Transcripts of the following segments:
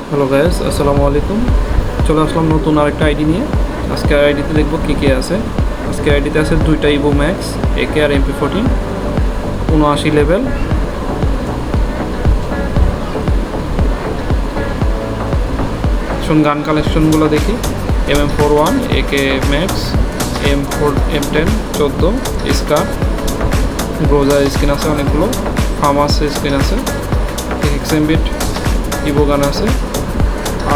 Hello guys, আসসালামু আলাইকুম। চলে আসলাম নতুন আরেকটা আইডি নিয়ে। আজকের আইডিতে দেখবো কী আছে। আজকের আইডিতে আছে দুইটা ইভো ম্যাক্স একে আর MP14, 79 লেভেল। গান কালেকশনগুলো দেখি। MM41 একে ম্যাক্স, M10 14 স্কার, ব্রোজার স্ক্রিন আছে অনেকগুলো, ফার্মাস স্ক্রিন আছে, এক্সএমবিট ইভো গান আছে,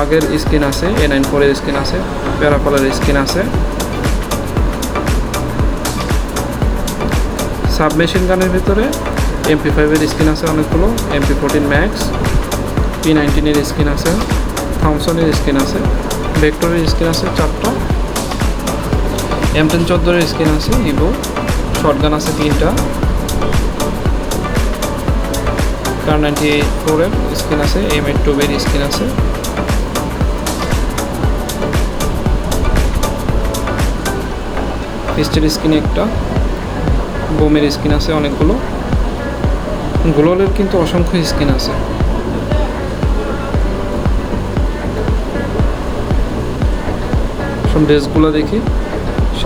আগের স্কিন আছে, A94 এর স্কিন আছে, প্যারাকলের স্কিন আছে, সাবমেশিন গানের ভিতরে MP5 এর স্কিন আছে অনেকগুলো, MP14 ম্যাক্স, P19 এর স্কিন আছে, থমসনের স্কিন আছে, ভেক্টরের স্কিন আছে 4টা, M10 14 এর স্কিন আছে ইভো, শটগান আছে 3টা, Kar94 এর স্কিন আছে, M82 এর স্কিন আছে, ফিস্টের স্কিন একটা, বোমের স্কিন আছে অনেকগুলো, গ্লোলের কিন্তু অসংখ্য স্কিন আছে। সব ড্রেসগুলো দেখি।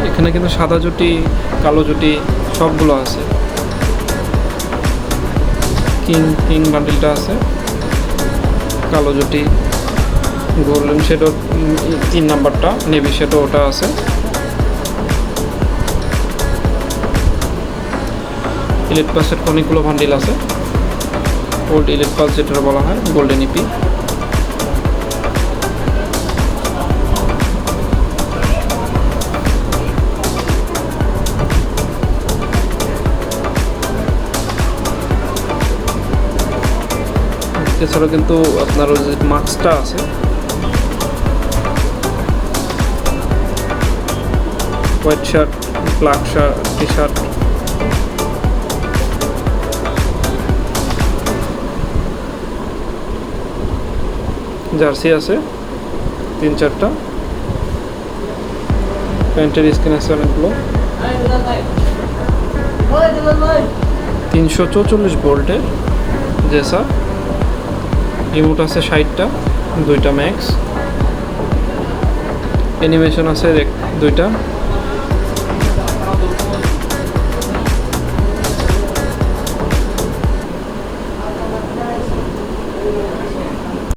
এখানে কিন্তু সাদা জুটি, কালো জুটি সবগুলো আছে। কিং বান্ডিলটা আছে, কালো জুটি, গোল্ডেন শেডো 3 নাম্বারটা, নেভি শেডো ওটা আছে, ইলিট পাসের অনেকগুলো বান্ডিল আছে, ওল্ড ইলিট পাস যেটা বলা হয়, গোল্ডেন ইপি, এছাড়াও কিন্তু আপনার ওই যে মাস্কটা আছে, white shirt, black shirt, T shirt, jersey আছে 3-4টা, প্যান্টের স্কিন আছে অনেকগুলো, 344 ভোল্টের জেসা, রিমোট আছে 60টা, 2টা ম্যাক্স, অ্যানিমেশন আছে 2টা,